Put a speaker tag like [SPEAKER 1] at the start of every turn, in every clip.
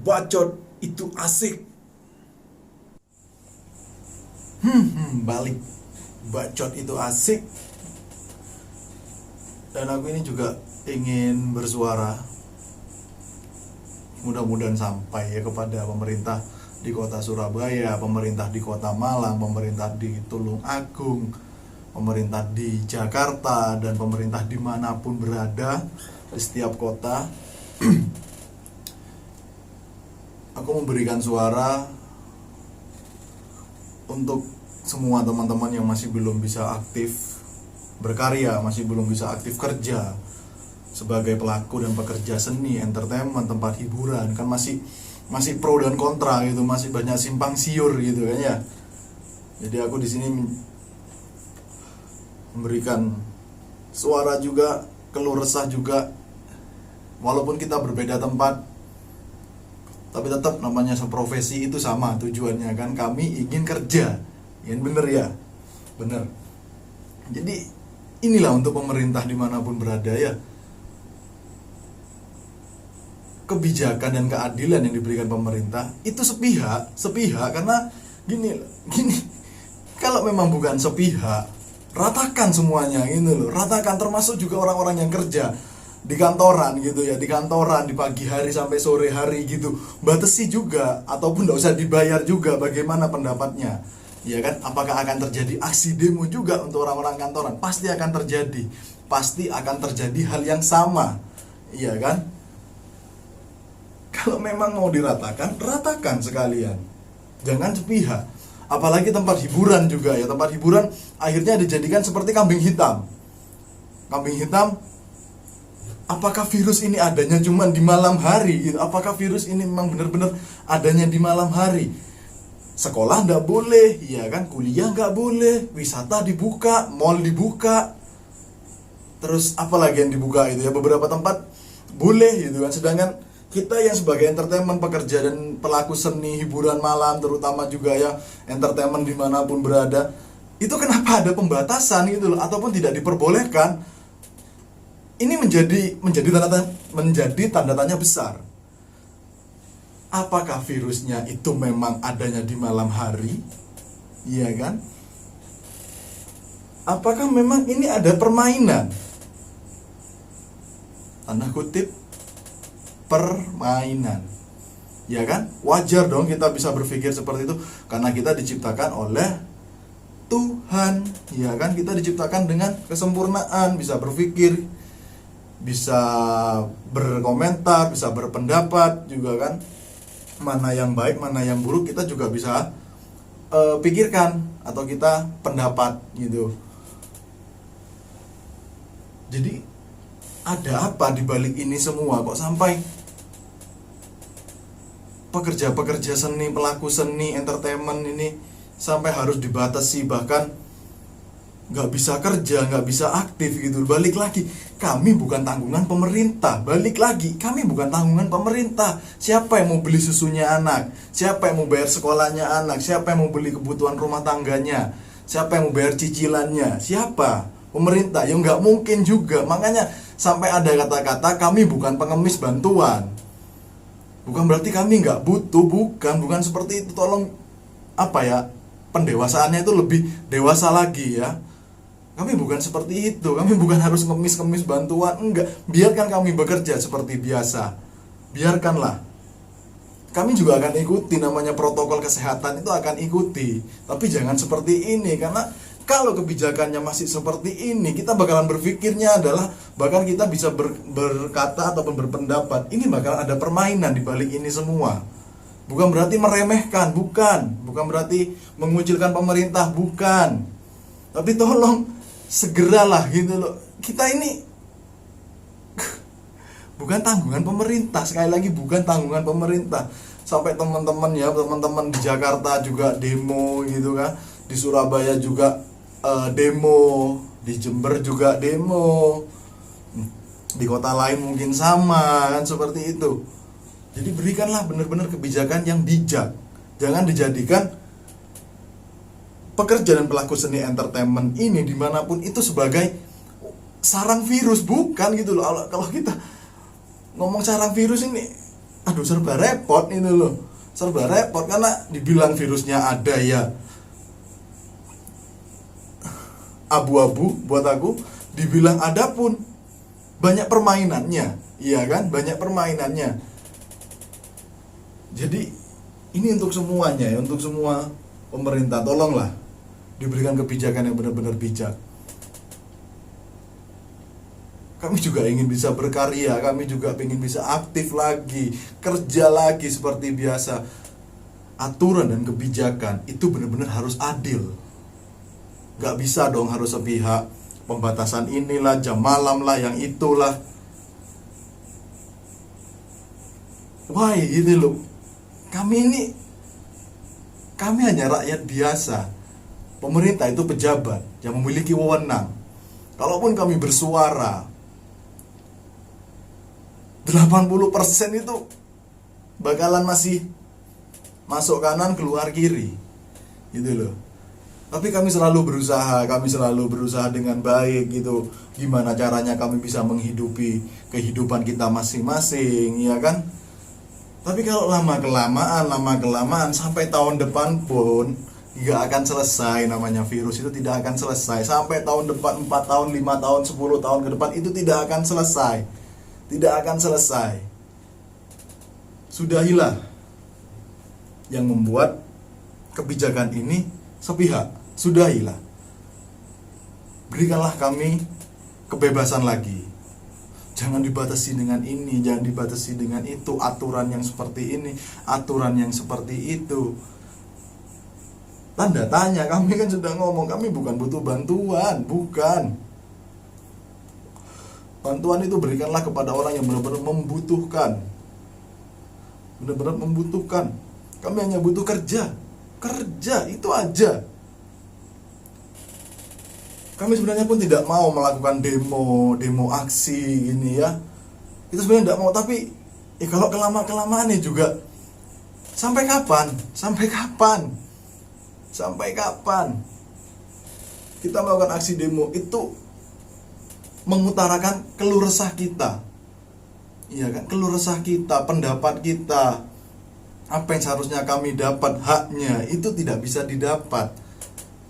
[SPEAKER 1] Bacot itu asik. Balik. Bacot itu asik. Dan aku ini juga ingin bersuara, mudah-mudahan sampai ya kepada pemerintah di kota Surabaya, pemerintah di kota Malang, pemerintah di Tulung Agung, pemerintah di Jakarta, dan pemerintah dimanapun berada di setiap kota. Aku memberikan suara untuk semua teman-teman yang masih belum bisa aktif berkarya, masih belum bisa aktif kerja sebagai pelaku dan pekerja seni, entertainment, tempat hiburan. Kan masih pro dan kontra gitu, masih banyak simpang siur gitu kan ya. Jadi aku di sini memberikan suara juga, keluh resah juga. Walaupun kita berbeda tempat, tapi tetap namanya seprofesi itu sama tujuannya kan. Kami ingin kerja, ingin bener ya, bener. Jadi inilah untuk pemerintah dimanapun berada ya, kebijakan dan keadilan yang diberikan pemerintah itu sepihak karena gini, kalau memang bukan sepihak, ratakan semuanya gitu loh, ratakan, termasuk juga orang-orang yang kerja di kantoran gitu ya, di kantoran di pagi hari sampai sore hari gitu, batasi juga, ataupun nggak usah dibayar juga, bagaimana pendapatnya ya kan. Apakah akan terjadi aksi demo juga untuk orang-orang kantoran? Pasti akan terjadi hal yang sama, iya kan. Kalau memang mau diratakan, ratakan sekalian, jangan sepihak. Apalagi tempat hiburan juga ya, tempat hiburan akhirnya dijadikan seperti kambing hitam. Apakah virus ini adanya cuma di malam hari gitu? Apakah virus ini memang benar-benar adanya di malam hari? Sekolah nggak boleh, ya kan? Kuliah nggak boleh, wisata dibuka, mall dibuka, terus apa lagi yang dibuka itu ya, beberapa tempat boleh gitu kan. Sedangkan kita yang sebagai entertainment, pekerja dan pelaku seni hiburan malam, terutama juga ya entertainment dimanapun berada, itu kenapa ada pembatasan gitu loh, ataupun tidak diperbolehkan? Ini menjadi tanda tanya besar. Apakah virusnya itu memang adanya di malam hari? Iya kan? Apakah memang ini ada permainan? Tanda kutip, permainan. Ya kan? Wajar dong kita bisa berpikir seperti itu, karena kita diciptakan oleh Tuhan. Ya kan? Kita diciptakan dengan kesempurnaan, bisa berpikir, bisa berkomentar, bisa berpendapat juga kan. Mana yang baik, mana yang buruk, kita juga bisa pikirkan, atau kita pendapat gitu. Jadi ada apa di balik ini semua? Kok sampai pekerja-pekerja seni, pelaku seni, entertainment ini sampai harus dibatasi, bahkan nggak bisa kerja, nggak bisa aktif gitu. Balik lagi, kami bukan tanggungan pemerintah. Balik lagi, kami bukan tanggungan pemerintah. Siapa yang mau beli susunya anak? Siapa yang mau bayar sekolahnya anak? Siapa yang mau beli kebutuhan rumah tangganya? Siapa yang mau bayar cicilannya? Siapa? Pemerintah. Ya nggak mungkin juga. Makanya sampai ada kata-kata kami bukan pengemis bantuan. Bukan berarti kami nggak butuh, bukan seperti itu. Tolong pendewasaannya itu lebih dewasa lagi ya. Kami bukan seperti itu, kami bukan harus ngemis-ngemis bantuan, enggak. Biarkan kami bekerja seperti biasa, biarkanlah. Kami juga akan ikuti, namanya protokol kesehatan itu akan ikuti. Tapi jangan seperti ini, karena kalau kebijakannya masih seperti ini, kita bakalan berpikirnya adalah, bahkan kita bisa berkata ataupun berpendapat, ini bakalan ada permainan di balik ini semua. Bukan berarti meremehkan, bukan berarti mengucilkan pemerintah, bukan. Tapi tolong segeralah gitu loh. Kita ini bukan tanggungan pemerintah, sekali lagi bukan tanggungan pemerintah. Sampai teman-teman di Jakarta juga demo gitu kan, di Surabaya juga demo, di Jember juga demo, di kota lain mungkin sama kan, seperti itu. Jadi berikanlah benar-benar kebijakan yang bijak. Jangan dijadikan pekerja dan pelaku seni entertainment ini dimanapun itu sebagai sarang virus, bukan gitu loh. Kalau kita ngomong sarang virus ini, aduh serba repot itu loh. Serba repot karena dibilang virusnya ada ya abu-abu buat aku, dibilang ada pun banyak permainannya, iya kan? Banyak permainannya. Jadi ini untuk semuanya ya, untuk semua pemerintah, tolonglah diberikan kebijakan yang benar-benar bijak. Kami juga ingin bisa berkarya, kami juga ingin bisa aktif lagi, kerja lagi seperti biasa. Aturan dan kebijakan itu benar-benar harus adil. Gak bisa dong harus sepihak, pembatasan inilah, jam malam lah, yang itulah. Why gitu loh. Kami hanya rakyat biasa. Pemerintah itu pejabat yang memiliki wewenang. Kalaupun kami bersuara, 80% itu bakalan masih masuk kanan keluar kiri. Gitu loh. Tapi kami selalu berusaha dengan baik gitu. Gimana caranya kami bisa menghidupi kehidupan kita masing-masing, ya kan? Tapi kalau lama-kelamaan sampai tahun depan pun gak akan selesai. Namanya virus itu tidak akan selesai. Sampai tahun depan, 4 tahun, 5 tahun, 10 tahun ke depan itu tidak akan selesai. Tidak akan selesai. Sudahilah yang membuat kebijakan ini sepihak. Sudahilah. Berikanlah kami kebebasan lagi. Jangan dibatasi dengan ini, jangan dibatasi dengan itu, aturan yang seperti ini, aturan yang seperti itu. Tanda tanya, kami kan sudah ngomong, kami bukan butuh bantuan, bukan. Bantuan itu berikanlah kepada orang yang benar-benar membutuhkan. Benar-benar membutuhkan. Kami hanya butuh kerja. Kerja, itu aja. Kami sebenarnya pun tidak mau melakukan demo aksi gini ya. Itu sebenarnya tidak mau, tapi ya kalau kelamaan ya juga. Sampai kapan? Kita melakukan aksi demo itu mengutarakan keluh resah kita. Iya kan? Keluh resah kita, pendapat kita. Apa yang seharusnya kami dapat, haknya itu tidak bisa didapat.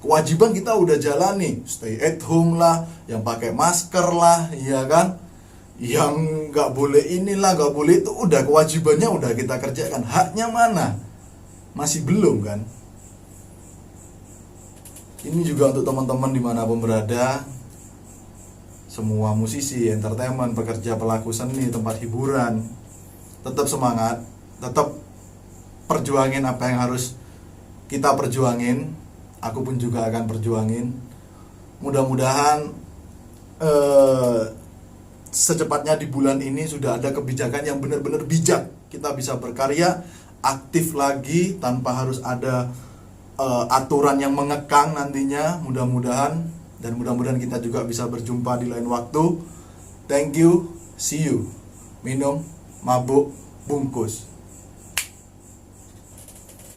[SPEAKER 1] Kewajiban kita udah jalani, stay at home lah, yang pakai masker lah, iya kan? Yang nggak boleh inilah, nggak boleh itu, udah kewajibannya udah kita kerjakan. Haknya mana? Masih belum kan? Ini juga untuk teman-teman dimanapun berada, semua musisi, entertainment, pekerja, pelaku seni, tempat hiburan, tetap semangat, tetap perjuangin apa yang harus kita perjuangin. Aku pun juga akan perjuangin. Mudah-mudahan secepatnya di bulan ini sudah ada kebijakan yang benar-benar bijak. Kita bisa berkarya aktif lagi tanpa harus ada aturan yang mengekang nantinya. Mudah-mudahan kita juga bisa berjumpa di lain waktu. Thank you, see you. Minum, mabuk, bungkus.